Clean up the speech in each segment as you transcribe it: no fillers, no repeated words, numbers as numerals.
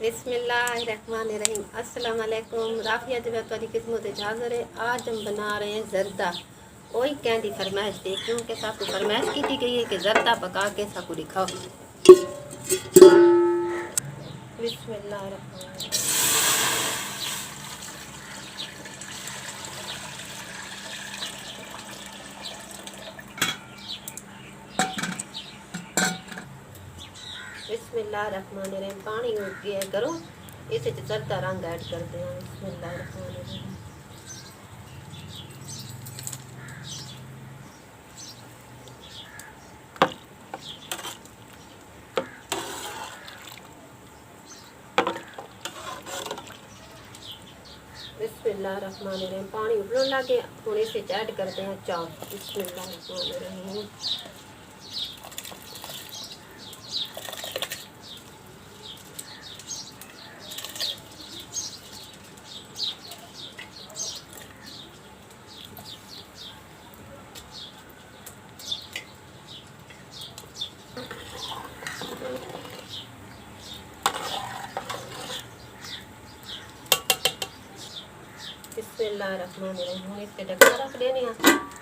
बिस्मिल्लाहिर्रहमानिर्रहीम। अस्सलाम वालेकुम। राफिया जब तुम्हारी किस्मत हाज़िर है। आज हम बना रहे हैं जर्दा। वही कहती फरमाइश थी क्योंकि साकू फरमाइश की गई है कि जर्दा पका के साकू दिखाओ। बिस्मिल्लाहिर्रहमानिर्रहीम। बिस्मिल्लाहिर्रहमानिर्रहीम। पानी उठ गया करो, इसे जर्दा रंग ऐड करते हैं। बिस्मिल्लाहिर्रहमानिर्रहीम। बिस्मिल्लाहिर्रहमानिर्रहीम। पानी उबलने लगे, हम इसे ऐड करते हैं चावल। बिस्मिल्लाहिर्रहमानिर्रहीम। बिस्मिल्लाहिर्रहमानिर्रहीम। इसके ढक्कन रख देने हैं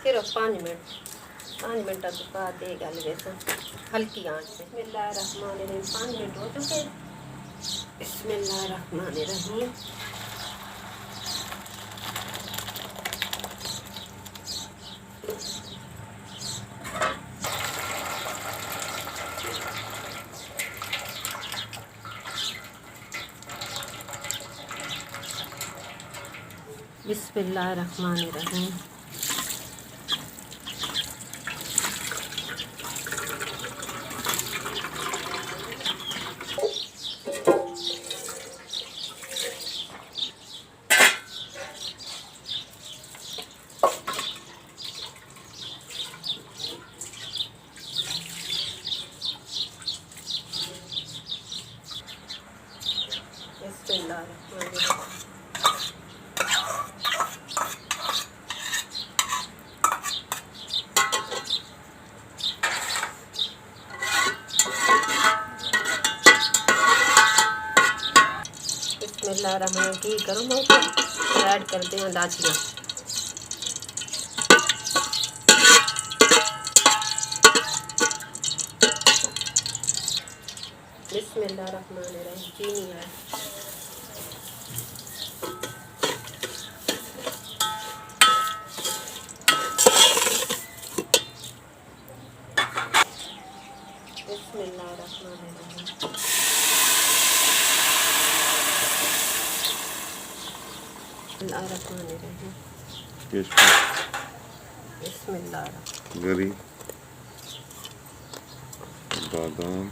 सिर्फ 5 मिनट। 5 मिनट तक पका देगा बेसन हल्की आंच से। बिस्मिल्लाहिर्रहमानिर्रहीम। 5 मिनट हो चुके। बिस्मिल्लाहिर्रहमानिर्रहीम। बिस्मिल्लाहिर्रहमानिर्रहीम। बिस्मिल्लाहिर्रहमानिर्रहीम की गर्म हो गया, ऐड करते हैं लाचियाँ। बिस्मिल्लाहिर्रहमानिर्रहीम। चीनी है। बिस्मिल्लाहिर्रहमानिर्रहीम। बिस्मिल्लाहिर्रहमानिर्रहीम। गरी बादाम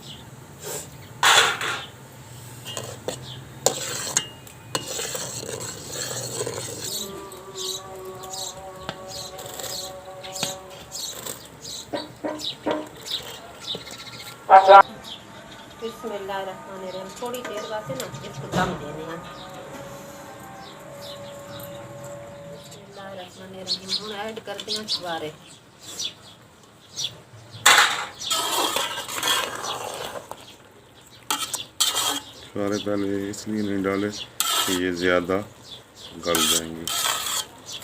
बिस्मिल्लाहिर्रहमानिर्रहीम। थोड़ी देर बाद ना इसको दम देने हैं। बिस्मिल्लाहिर्रहमानिर्रहीम। हम ऐड करते हैं छुआरे। छुआरे पहले इसलिए नहीं डाले कि ये ज़्यादा गल जाएंगे,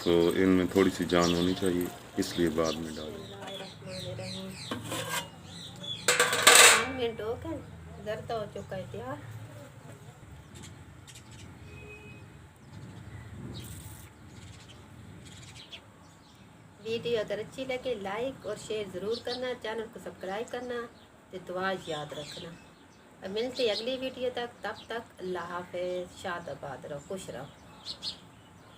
तो इनमें थोड़ी सी जान होनी चाहिए, इसलिए बाद में डालें। 5 मिनट हो गए, जर्दा हो चुका है तैयार। वीडियो अगर अच्छी लगे लाइक और शेयर ज़रूर करना, चैनल को सब्सक्राइब करना, तो दुआ याद रखना। अब मिलते अगली वीडियो तक, तब तक अल्लाह हाफ़िज़। शाद आबाद रहो, खुश रहो।